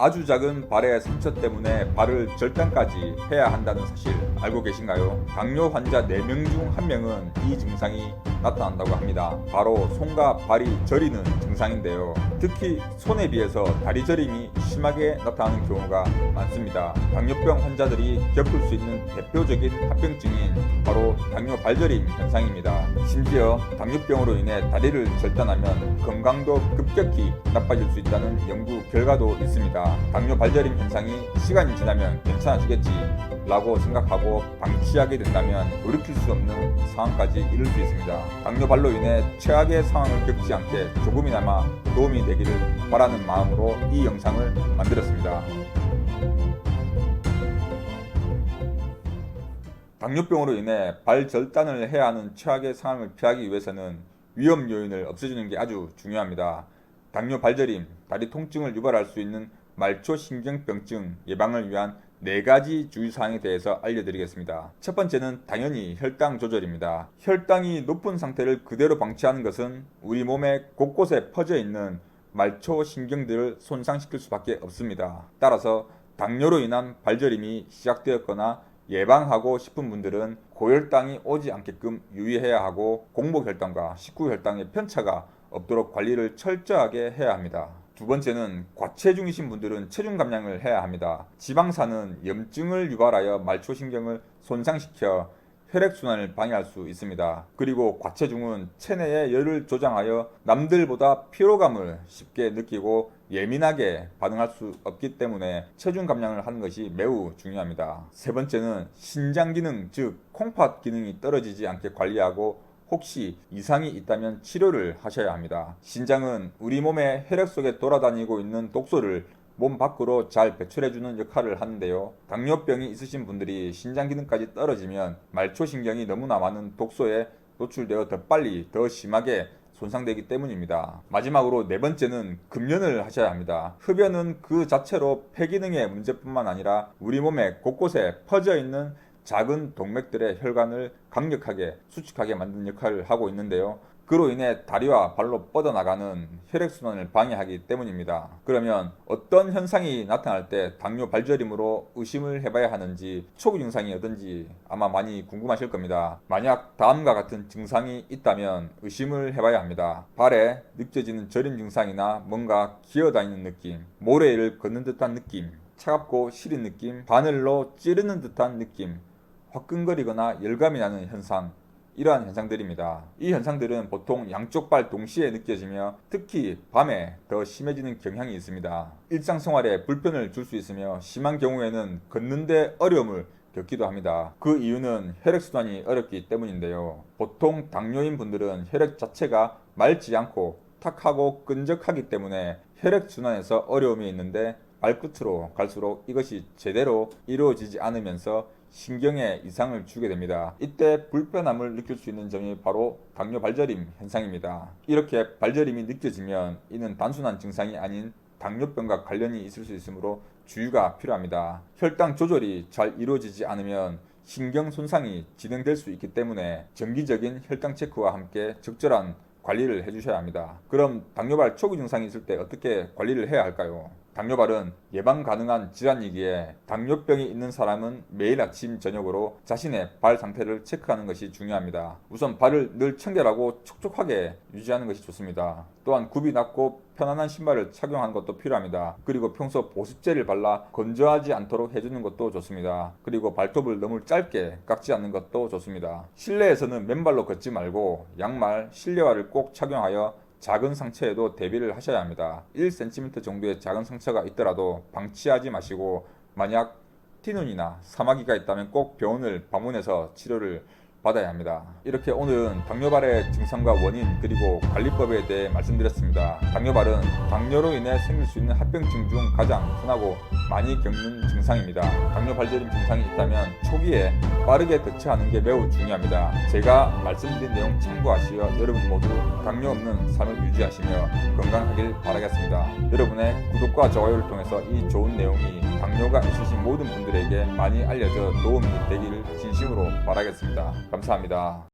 아주 작은 발의 상처 때문에 발을 절단까지 해야 한다는 사실 알고 계신가요? 당뇨 환자 4명 중 1명은 이 증상이 나타난다고 합니다. 바로 손과 발이 저리는 증상인데요. 특히 손에 비해서 다리 저림이 심하게 나타나는 경우가 많습니다. 당뇨병 환자들이 겪을 수 있는 대표적인 합병증인 바로 당뇨 발저림 현상입니다. 심지어 당뇨병으로 인해 다리를 절단하면 건강도 급격히 나빠질 수 있다는 연구 결과도 있습니다. 당뇨 발저림 현상이 시간이 지나면 괜찮아지겠지 라고 생각하고 방치하게 된다면 돌이킬 수 없는 상황까지 이를 수 있습니다. 당뇨발로 인해 최악의 상황을 겪지 않게 조금이나마 도움이 되기를 바라는 마음으로 이 영상을 만들었습니다. 당뇨병으로 인해 발 절단을 해야 하는 최악의 상황을 피하기 위해서는 위험 요인을 없애주는 게 아주 중요합니다. 당뇨 발저림, 다리 통증을 유발할 수 있는 말초신경병증 예방을 위한 4가지 주의사항에 대해서 알려드리겠습니다. 첫 번째는 당연히 혈당 조절입니다. 혈당이 높은 상태를 그대로 방치하는 것은 우리 몸의 곳곳에 퍼져 있는 말초신경들을 손상시킬 수밖에 없습니다. 따라서 당뇨로 인한 발저림이 시작되었거나 예방하고 싶은 분들은 고혈당이 오지 않게끔 유의해야 하고 공복혈당과 식후혈당의 편차가 없도록 관리를 철저하게 해야 합니다. 두 번째는 과체중이신 분들은 체중 감량을 해야 합니다. 지방산은 염증을 유발하여 말초신경을 손상시켜 혈액순환을 방해할 수 있습니다. 그리고 과체중은 체내에 열을 조장하여 남들보다 피로감을 쉽게 느끼고 예민하게 반응할 수 없기 때문에 체중 감량을 하는 것이 매우 중요합니다. 세 번째는 신장 기능, 즉 콩팥 기능이 떨어지지 않게 관리하고 혹시 이상이 있다면 치료를 하셔야 합니다. 신장은 우리 몸의 혈액 속에 돌아다니고 있는 독소를 몸 밖으로 잘 배출해주는 역할을 하는데요. 당뇨병이 있으신 분들이 신장 기능까지 떨어지면 말초신경이 너무나 많은 독소에 노출되어 더 빨리 더 심하게 손상되기 때문입니다. 마지막으로 4번째는 금연을 하셔야 합니다. 흡연은 그 자체로 폐기능의 문제뿐만 아니라 우리 몸의 곳곳에 퍼져 있는 작은 동맥들의 혈관을 강력하게 수축하게 만드는 역할을 하고 있는데요. 그로 인해 다리와 발로 뻗어나가는 혈액순환을 방해하기 때문입니다. 그러면 어떤 현상이 나타날 때 당뇨 발저림으로 의심을 해봐야 하는지, 초기 증상이 어떤지 아마 많이 궁금하실 겁니다. 만약 다음과 같은 증상이 있다면 의심을 해봐야 합니다. 발에 느껴지는 저림 증상이나 뭔가 기어다니는 느낌, 모래를 걷는 듯한 느낌, 차갑고 시린 느낌, 바늘로 찌르는 듯한 느낌, 화끈거리거나 열감이 나는 현상, 이러한 현상들입니다. 이 현상들은 보통 양쪽 발 동시에 느껴지며 특히 밤에 더 심해지는 경향이 있습니다. 일상생활에 불편을 줄 수 있으며 심한 경우에는 걷는데 어려움을 겪기도 합니다. 그 이유는 혈액순환이 어렵기 때문인데요. 보통 당뇨인 분들은 혈액 자체가 맑지 않고 탁하고 끈적하기 때문에 혈액순환에서 어려움이 있는데 발끝으로 갈수록 이것이 제대로 이루어지지 않으면서 신경에 이상을 주게 됩니다. 이때 불편함을 느낄 수 있는 점이 바로 당뇨 발저림 현상입니다. 이렇게 발저림이 느껴지면 이는 단순한 증상이 아닌 당뇨병과 관련이 있을 수 있으므로 주의가 필요합니다. 혈당 조절이 잘 이루어지지 않으면 신경 손상이 진행될 수 있기 때문에 정기적인 혈당 체크와 함께 적절한 관리를 해주셔야 합니다. 그럼 당뇨발 초기 증상이 있을 때 어떻게 관리를 해야 할까요? 당뇨발은 예방 가능한 질환이기에 당뇨병이 있는 사람은 매일 아침 저녁으로 자신의 발 상태를 체크하는 것이 중요합니다. 우선 발을 늘 청결하고 촉촉하게 유지하는 것이 좋습니다. 또한 굽이 낮고 편안한 신발을 착용하는 것도 필요합니다. 그리고 평소 보습제를 발라 건조하지 않도록 해주는 것도 좋습니다. 그리고 발톱을 너무 짧게 깎지 않는 것도 좋습니다. 실내에서는 맨발로 걷지 말고 양말, 실내화를 꼭 착용하여 작은 상처에도 대비를 하셔야 합니다. 1cm 정도의 작은 상처가 있더라도 방치하지 마시고 만약 티눈이나 사마귀가 있다면 꼭 병원을 방문해서 치료를 받아야 합니다. 이렇게 오늘은 당뇨발의 증상과 원인 그리고 관리법에 대해 말씀드렸습니다. 당뇨발은 당뇨로 인해 생길 수 있는 합병증 중 가장 흔하고 많이 겪는 증상입니다. 당뇨 발저림 증상이 있다면 초기에 빠르게 대처하는 게 매우 중요합니다. 제가 말씀드린 내용 참고하시어 여러분 모두 당뇨 없는 삶을 유지하시며 건강하길 바라겠습니다. 여러분의 구독과 좋아요를 통해서 이 좋은 내용이 당뇨가 있으신 모든 분들에게 많이 알려져 도움이 되기를 진심으로 바라겠습니다. 감사합니다.